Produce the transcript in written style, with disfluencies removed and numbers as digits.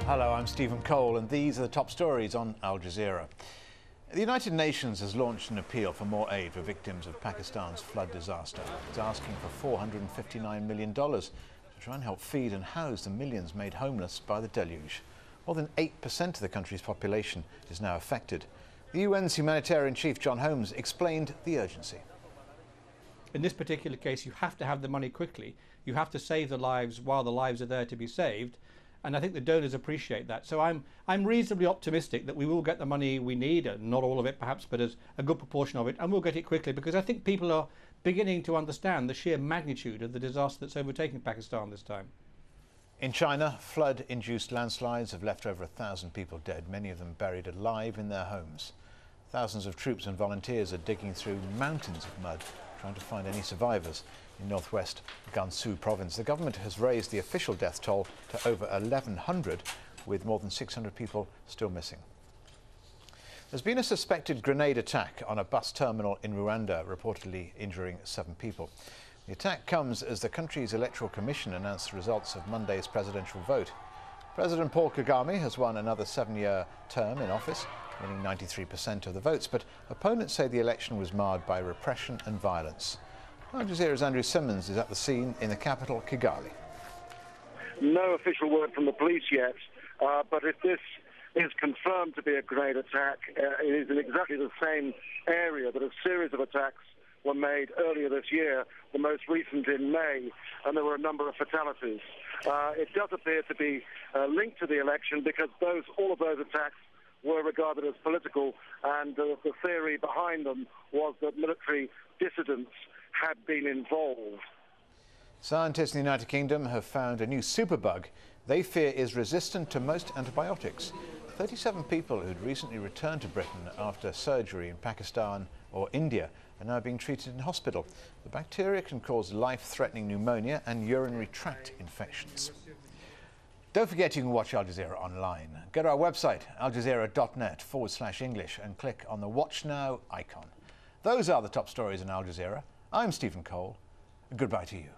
Hello, I'm Stephen Cole, and these are the top stories on Al Jazeera. The United Nations has launched an appeal for more aid for victims of Pakistan's flood disaster. It's asking for $459 million to try and help feed and house the millions made homeless by the deluge. More than 8% of the country's population is now affected. The UN's humanitarian chief, John Holmes, explained the urgency. In this particular case, you have to have the money quickly. You have to save the lives while the lives are there to be saved. And I think the donors appreciate that. So I'm reasonably optimistic that we will get the money we need, not all of it perhaps, but as a good proportion of it, and we'll get it quickly, because I think people are beginning to understand the sheer magnitude of the disaster that's overtaking Pakistan this time. In China, flood-induced landslides have left over 1,000 people dead, many of them buried alive in their homes. Thousands of troops and volunteers are digging through mountains of mud, trying to find any survivors. In northwest Gansu province, the government has raised the official death toll to over 1,100, with more than 600 people still missing. There's been a suspected grenade attack on a bus terminal in Rwanda, reportedly injuring 7 people. The attack comes as the country's electoral commission announced the results of Monday's presidential vote. President Paul Kagame has won another 7-year term in office, winning 93% of the votes, but opponents say the election was marred by repression and violence. Al Jazeera's Andrew Simmons is at the scene in the capital, Kigali. No official word from the police yet, but if this is confirmed to be a grenade attack, it is in exactly the same area that a series of attacks were made earlier this year, the most recent in May, and there were a number of fatalities. It does appear to be linked to the election because all of those attacks were regarded as political, and the theory behind them was that military dissidents had been involved. Scientists in the United Kingdom have found a new superbug they fear is resistant to most antibiotics. 37 people who'd recently returned to Britain after surgery in Pakistan or India are now being treated in hospital. The bacteria can cause life-threatening pneumonia and urinary tract infections. Don't forget you can watch Al Jazeera online. Go to our website, aljazeera.net/English, and click on the Watch Now icon. Those are the top stories in Al Jazeera. I'm Stephen Cole. Goodbye to you.